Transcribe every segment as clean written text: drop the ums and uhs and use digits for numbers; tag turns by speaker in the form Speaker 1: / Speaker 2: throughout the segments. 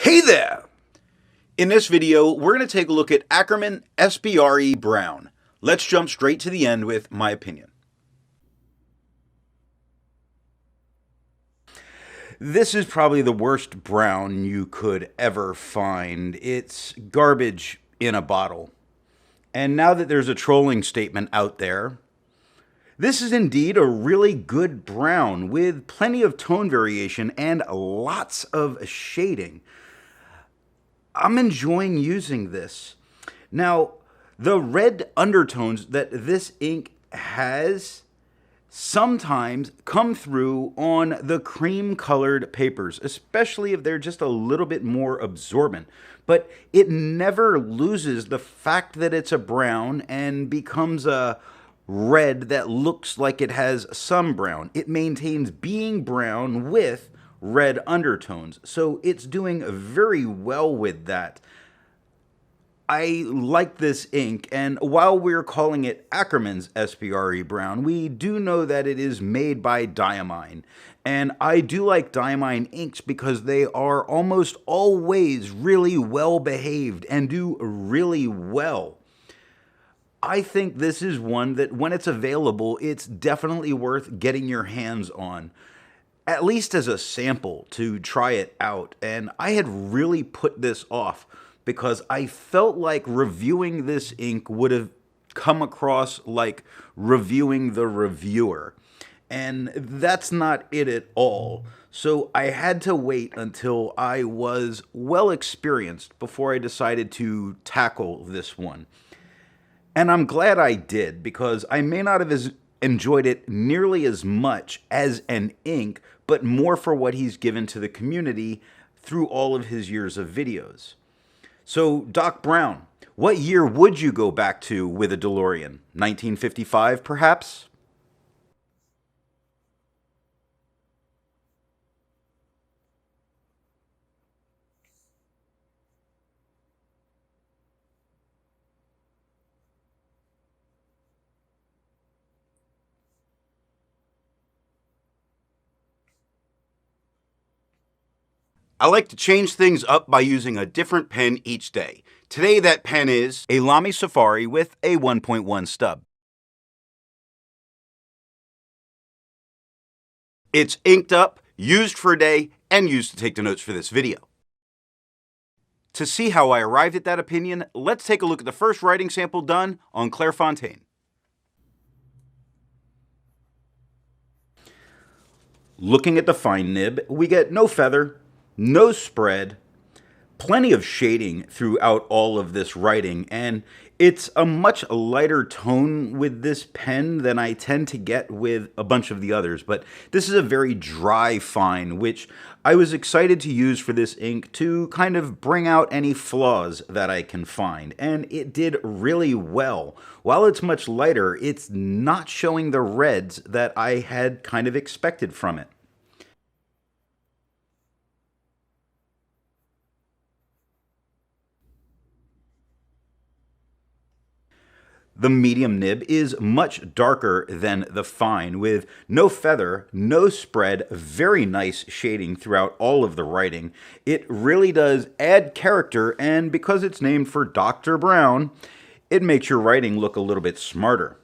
Speaker 1: Hey there! In this video, we're going to take a look at Akkerman SBRE Brown. Let's jump straight to the end with my opinion. This is probably the worst brown you could ever find. It's garbage in a bottle. And now that there's a trolling statement out there, this is indeed a really good brown with plenty of tone variation and lots of shading. I'm enjoying using this. Now, the red undertones that this ink has sometimes come through on the cream colored papers, especially if they're just a little bit more absorbent. But it never loses the fact that it's a brown and becomes a red that looks like it has some brown. It maintains being brown with red undertones, so it's doing very well with that. I like this ink, and while we're calling it Akkerman's SBRE Brown, we do know that it is made by Diamine. And I do like Diamine inks because they are almost always really well behaved and do really well. I think this is one that when it's available, it's definitely worth getting your hands on, at least as a sample to try it out. And I had really put this off because I felt like reviewing this ink would have come across like reviewing the reviewer. And that's not it at all. So I had to wait until I was well experienced before I decided to tackle this one. And I'm glad I did, because I may not have enjoyed it nearly as much as an ink, but more for what he's given to the community through all of his years of videos. So, Doc Brown, what year would you go back to with a DeLorean? 1955, perhaps? I like to change things up by using a different pen each day. Today that pen is a Lamy Safari with a 1.1 stub. It's inked up, used for a day, and used to take the notes for this video. To see how I arrived at that opinion, let's take a look at the first writing sample done on Clairfontaine. Looking at the fine nib, we get no feather, no spread, plenty of shading throughout all of this writing, and it's a much lighter tone with this pen than I tend to get with a bunch of the others, but this is a very dry fine, which I was excited to use for this ink to kind of bring out any flaws that I can find, and it did really well. While it's much lighter, it's not showing the reds that I had kind of expected from it. The medium nib is much darker than the fine, with no feather, no spread, very nice shading throughout all of the writing. It really does add character, and because it's named for Dr. Brown, it makes your writing look a little bit smarter.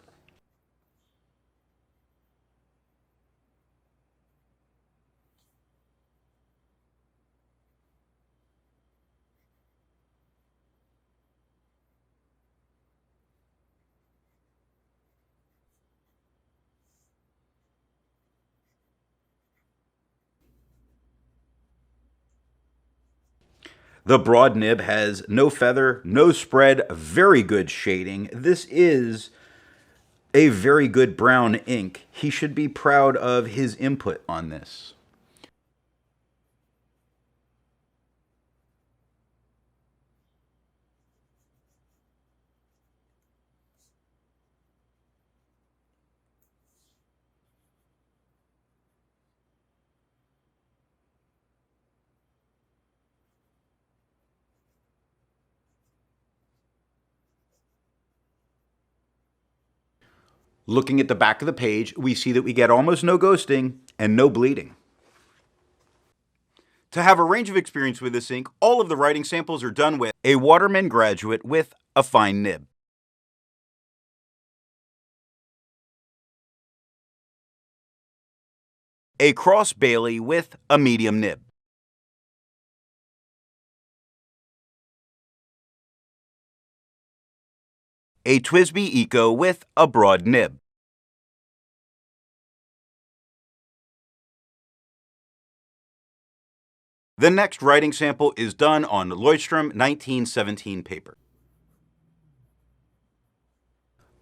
Speaker 1: The broad nib has no feather, no spread, very good shading. This is a very good brown ink. He should be proud of his input on this. Looking at the back of the page, we see that we get almost no ghosting and no bleeding. To have a range of experience with this ink, all of the writing samples are done with a Waterman graduate with a fine nib, a Cross Bailey with a medium nib, a TWSBI Eco with a broad nib, The next writing sample is done on Leuchtterm 1917 paper.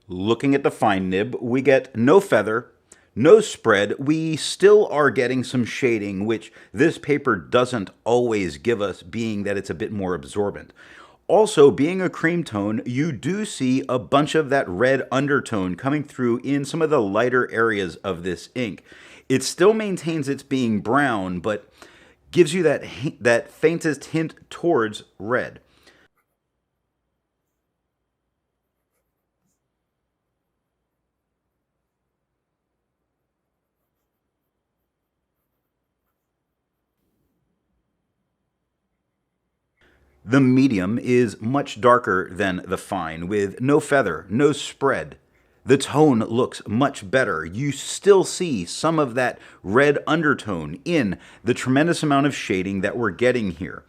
Speaker 1: Looking at the fine nib, we get no feather, no spread. We still are getting some shading, which this paper doesn't always give us, being that it's a bit more absorbent. Also, being a cream tone, you do see a bunch of that red undertone coming through in some of the lighter areas of this ink. It still maintains its being brown, but gives you that faintest hint towards red. The medium is much darker than the fine, with no feather, no spread. The tone looks much better. You still see some of that red undertone in the tremendous amount of shading that we're getting here.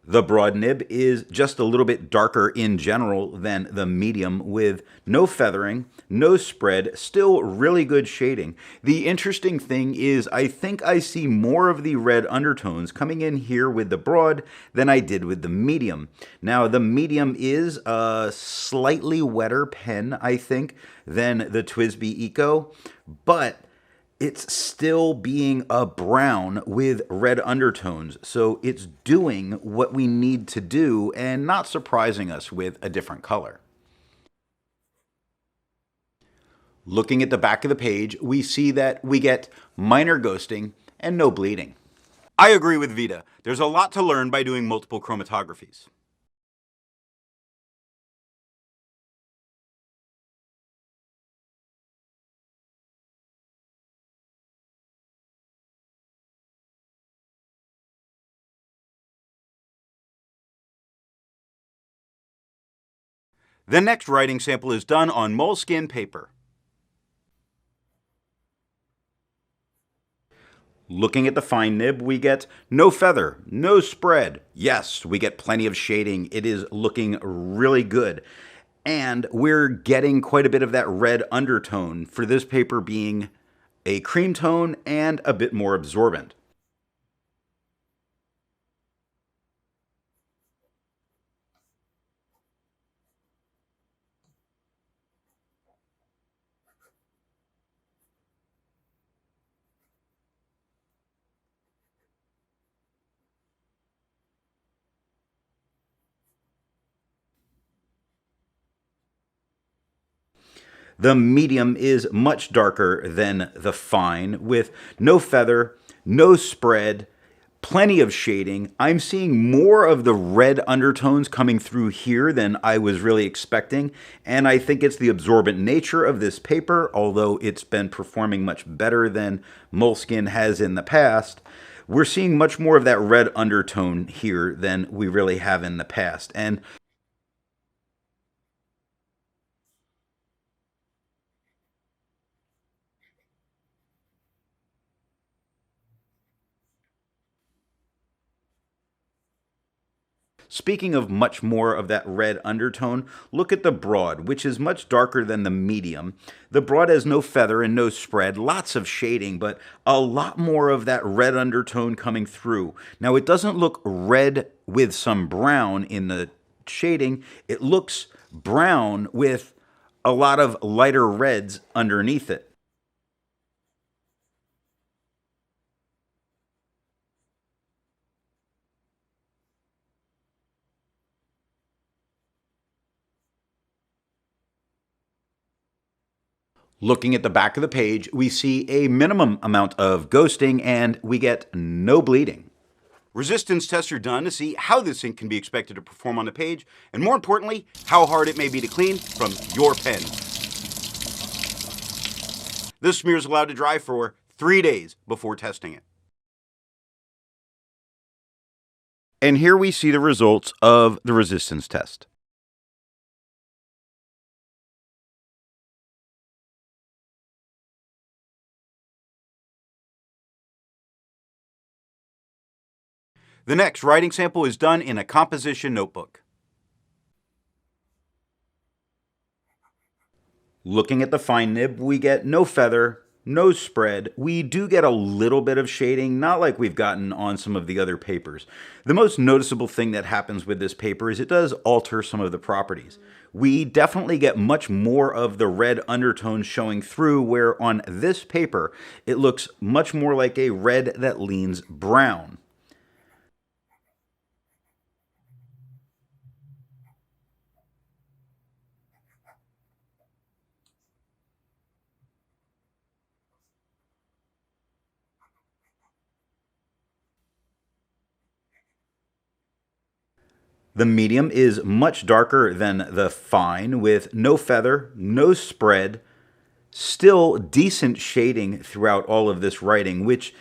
Speaker 1: The broad nib is just a little bit darker in general than the medium, with no feathering, no spread, still really good shading. The interesting thing is I think I see more of the red undertones coming in here with the broad than I did with the medium. Now, the medium is a slightly wetter pen, I think, than the TWSBI Eco, but it's still being a brown with red undertones. So it's doing what we need to do and not surprising us with a different color. Looking at the back of the page, we see that we get minor ghosting and no bleeding. I agree with Vita. There's a lot to learn by doing multiple chromatographies. The next writing sample is done on Moleskine paper. Looking at the fine nib, we get no feather, no spread. Yes, we get plenty of shading. It is looking really good. And we're getting quite a bit of that red undertone for this paper being a cream tone and a bit more absorbent. The medium is much darker than the fine, with no feather, no spread, plenty of shading. I'm seeing more of the red undertones coming through here than I was really expecting, and I think it's the absorbent nature of this paper, although it's been performing much better than Moleskine has in the past. We're seeing much more of that red undertone here than we really have in the past. And speaking of much more of that red undertone, look at the broad, which is much darker than the medium. The broad has no feather and no spread, lots of shading, but a lot more of that red undertone coming through. Now, it doesn't look red with some brown in the shading. It looks brown with a lot of lighter reds underneath it. Looking at the back of the page, we see a minimum amount of ghosting and we get no bleeding. Resistance tests are done to see how this ink can be expected to perform on the page, and more importantly, how hard it may be to clean from your pen. This smear is allowed to dry for 3 days before testing it. And here we see the results of the resistance test. The next writing sample is done in a composition notebook. Looking at the fine nib, we get no feather, no spread. We do get a little bit of shading, not like we've gotten on some of the other papers. The most noticeable thing that happens with this paper is it does alter some of the properties. We definitely get much more of the red undertones showing through, where on this paper, it looks much more like a red that leans brown. The medium is much darker than the fine, with no feather, no spread, still decent shading throughout all of this writing, which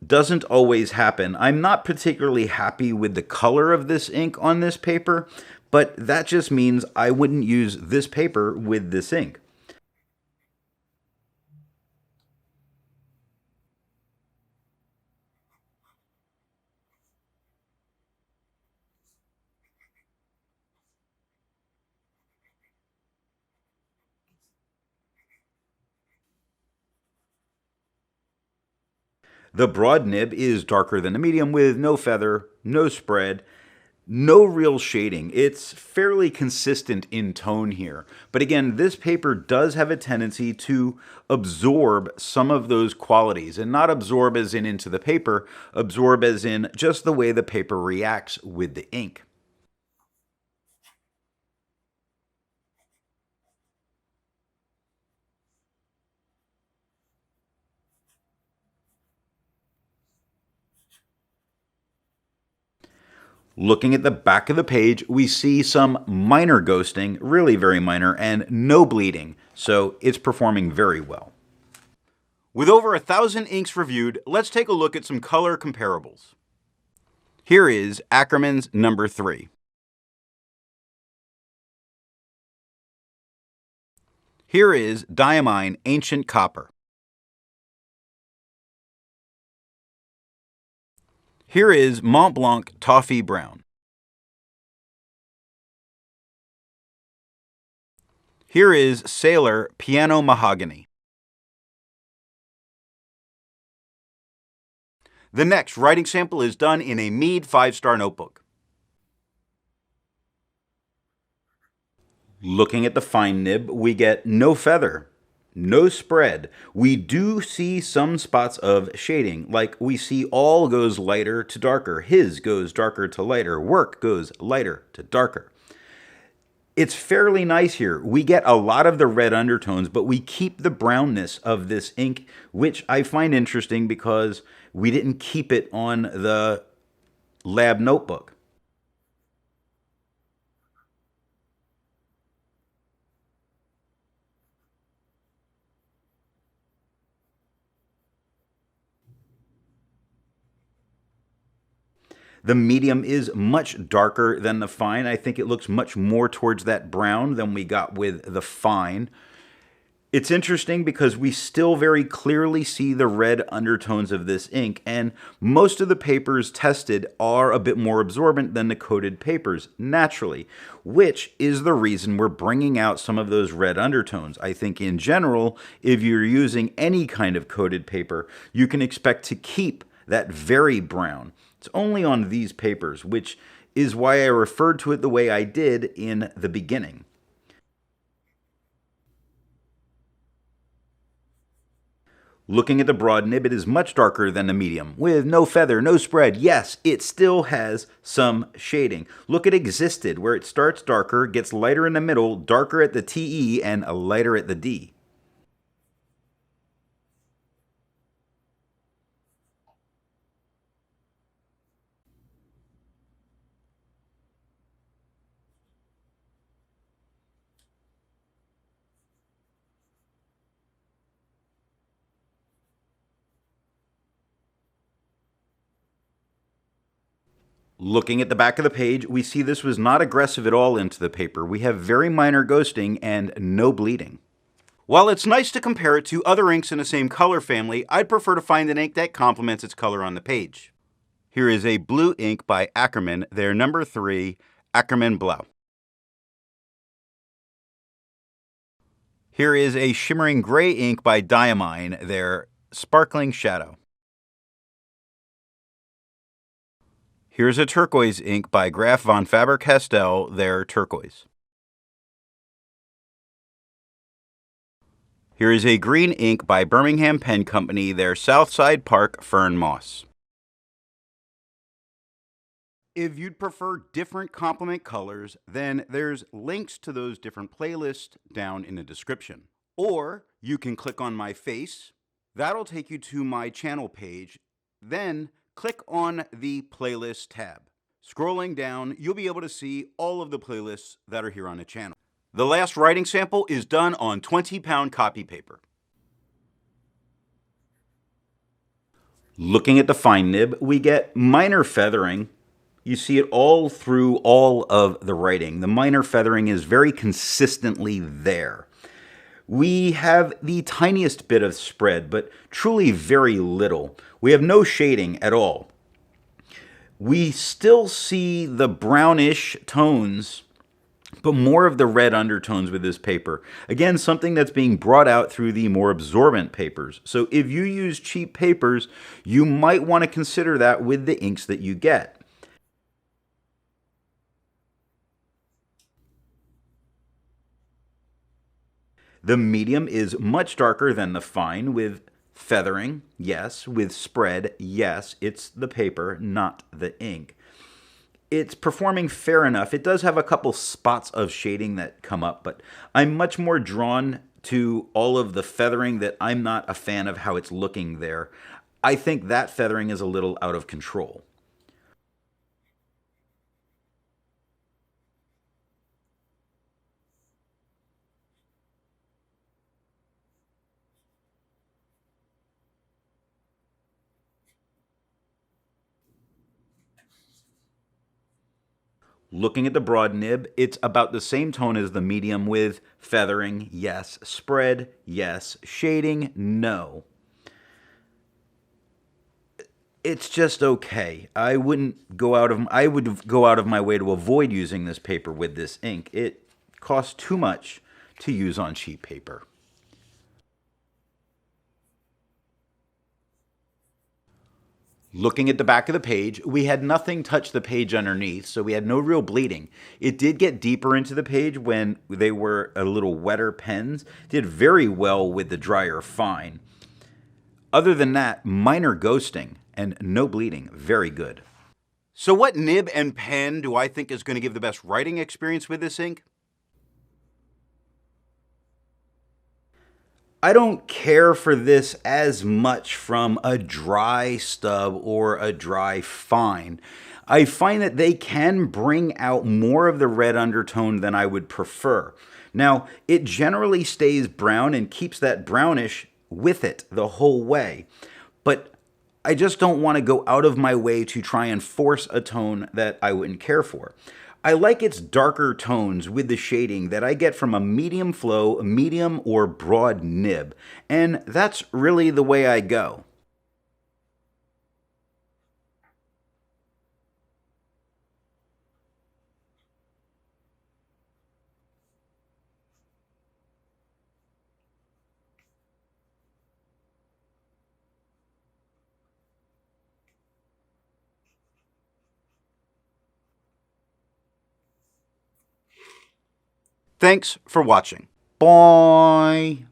Speaker 1: doesn't always happen. I'm not particularly happy with the color of this ink on this paper, but that just means I wouldn't use this paper with this ink. The broad nib is darker than the medium with no feather, no spread, no real shading. It's fairly consistent in tone here. But again, this paper does have a tendency to absorb some of those qualities, and not absorb as in into the paper, absorb as in just the way the paper reacts with the ink. Looking at the back of the page, we see some minor ghosting, really very minor, and no bleeding, so it's performing very well. With over 1,000 inks reviewed, let's take a look at some color comparables. Here is Akkerman's number 3. Here is Diamine Ancient Copper. Here is Mont Blanc Toffee Brown. Here is Sailor Piano Mahogany. The next writing sample is done in a Mead 5-star notebook. Looking at the fine nib, we get no feather, no spread. We do see some spots of shading, like we see all goes lighter to darker, his goes darker to lighter, work goes lighter to darker. It's fairly nice here. We get a lot of the red undertones, but we keep the brownness of this ink, which I find interesting because we didn't keep it on the lab notebook. The medium is much darker than the fine. I think it looks much more towards that brown than we got with the fine. It's interesting because we still very clearly see the red undertones of this ink, and most of the papers tested are a bit more absorbent than the coated papers, naturally, which is the reason we're bringing out some of those red undertones. I think in general, if you're using any kind of coated paper, you can expect to keep that very brown. It's only on these papers, which is why I referred to it the way I did in the beginning. Looking at the broad nib, it is much darker than the medium, with no feather, no spread. Yes, it still has some shading. Look at Existed, where it starts darker, gets lighter in the middle, darker at the TE, and lighter at the D. Looking at the back of the page, we see this was not aggressive at all into the paper. We have very minor ghosting and no bleeding. While it's nice to compare it to other inks in the same color family, I'd prefer to find an ink that complements its color on the page. Here is a blue ink by Akkerman, their number 3, Akkerman Brown. Here is a shimmering gray ink by Diamine, their Sparkling Shadow. Here's a turquoise ink by Graf von Faber-Castell, their Turquoise. Here is a green ink by Birmingham Pen Company, their Southside Park Fern Moss. If you'd prefer different complement colors, then there's links to those different playlists down in the description. Or you can click on my face. That'll take you to my channel page. Then click on the playlist tab. Scrolling down, you'll be able to see all of the playlists that are here on the channel. The last writing sample is done on 20-pound copy paper. Looking at the fine nib, we get minor feathering. You see it all through all of the writing. The minor feathering is very consistently there. We have the tiniest bit of spread, but truly very little. We have no shading at all. We still see the brownish tones, but more of the red undertones with this paper. Again, something that's being brought out through the more absorbent papers. So if you use cheap papers, you might want to consider that with the inks that you get. The medium is much darker than the fine, with feathering, yes. With spread, yes. It's the paper, not the ink. It's performing fair enough. It does have a couple spots of shading that come up, but I'm much more drawn to all of the feathering that I'm not a fan of how it's looking there. I think that feathering is a little out of control. Looking at the broad nib, it's about the same tone as the medium with feathering, yes. Spread, yes. Shading, no. It's just okay. I would go out of my way to avoid using this paper with this ink. It costs too much to use on cheap paper. Looking at the back of the page, we had nothing touch the page underneath, so we had no real bleeding. It did get deeper into the page when they were a little wetter pens. Did very well with the drier fine. Other than that, minor ghosting and no bleeding. Very good. So what nib and pen do I think is going to give the best writing experience with this ink? I don't care for this as much from a dry stub or a dry fine. I find that they can bring out more of the red undertone than I would prefer. Now, it generally stays brown and keeps that brownish with it the whole way, but I just don't want to go out of my way to try and force a tone that I wouldn't care for. I like its darker tones with the shading that I get from a medium flow, medium or broad nib, and that's really the way I go. Thanks for watching. Bye.